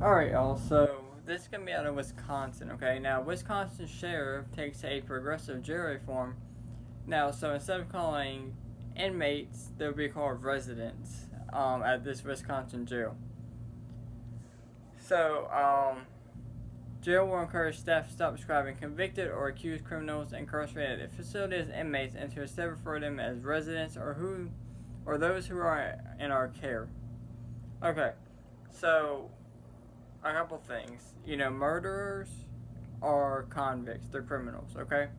Alright, y'all, so this is going to be out of Wisconsin, okay? Now, Wisconsin sheriff takes a progressive jail reform. Now, so instead of calling inmates, they'll be called residents at this Wisconsin jail. So, jail will encourage staff to stop describing convicted or accused criminals incarcerated at the facility as inmates and to instead refer to them as residents or those who are in our care. Okay, so a couple things. Murderers are convicts. They're criminals, okay?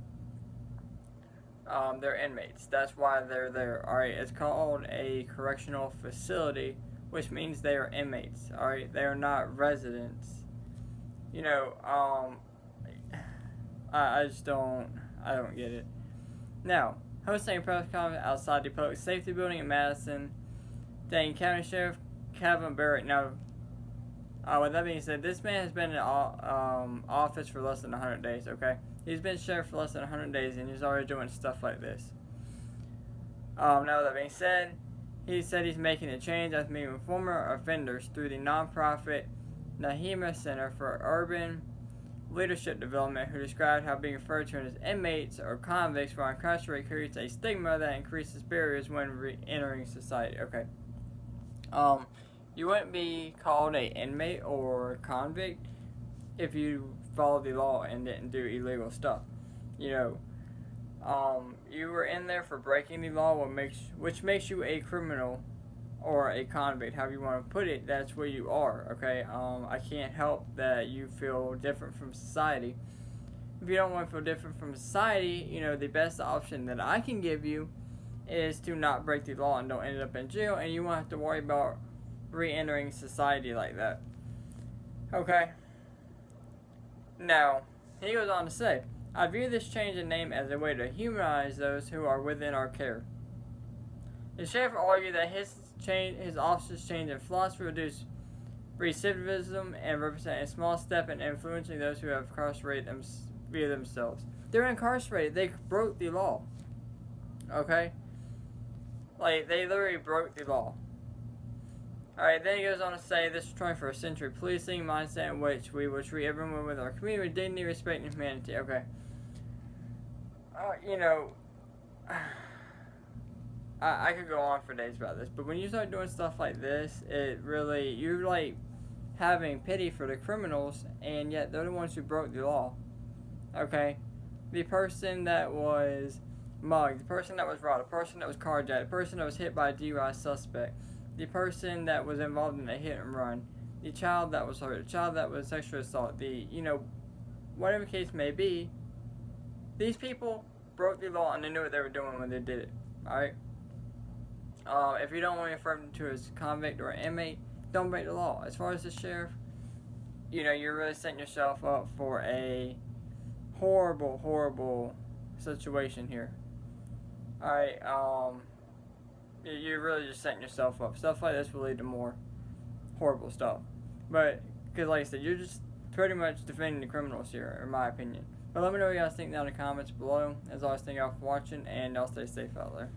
They're inmates. That's why they're there. Alright, it's called a correctional facility, which means they are inmates. Alright, they are not residents. You know, um, I just I don't get it. Now, hosting a press conference outside the public safety building in Madison, Dane County Sheriff Kevin Barrett. Now, with that being said, this man has been in office for less than 100 days, okay? He's been sheriff for less than 100 days, and he's already doing stuff like this. Now, with that being said, he said he's making a change after meeting with former offenders through the nonprofit Nahima Center for Urban Leadership Development, who described how being referred to as inmates or convicts while incarcerated creates a stigma that increases barriers when re-entering society. Okay. You wouldn't be called a inmate or convict if you followed the law and didn't do illegal stuff. You were in there for breaking the law, which makes you a criminal or a convict, however you want to put it. That's what you are. Okay. I can't help that you feel different from society. If you don't want to feel different from society, the best option that I can give you is to not break the law and don't end up in jail, and you won't have to worry about re-entering society like that. Okay. Now, he goes on to say, I view this change in name as a way to humanize those who are within our care. The sheriff argued that his office's change in philosophy reduced recidivism and represent a small step in influencing those who have incarcerated them via themselves. They're incarcerated. They broke the law. Okay? Like, they literally broke the law. Alright, then he goes on to say, this is 21st century policing mindset in which we will treat everyone with our community with dignity, respect, and humanity. Okay. I could go on for days about this, but when you start doing stuff like this, you're like having pity for the criminals, and yet they're the ones who broke the law. Okay? The person that was mugged, the person that was robbed, the person that was carjacked, the person that was hit by a DUI suspect, the person that was involved in a hit and run, the child that was hurt, the child that was sexually assaulted, whatever the case may be, these people broke the law and they knew what they were doing when they did it. Alright? If you don't want to refer them to as convict or inmate, don't break the law. As far as the sheriff, you're really setting yourself up for a horrible, horrible situation here. Alright, you're really just setting yourself up. Stuff like this will lead to more horrible stuff. But, because like I said, you're just pretty much defending the criminals here, in my opinion. But let me know what you guys think down in the comments below. As always, thank y'all for watching, and y'all stay safe out there.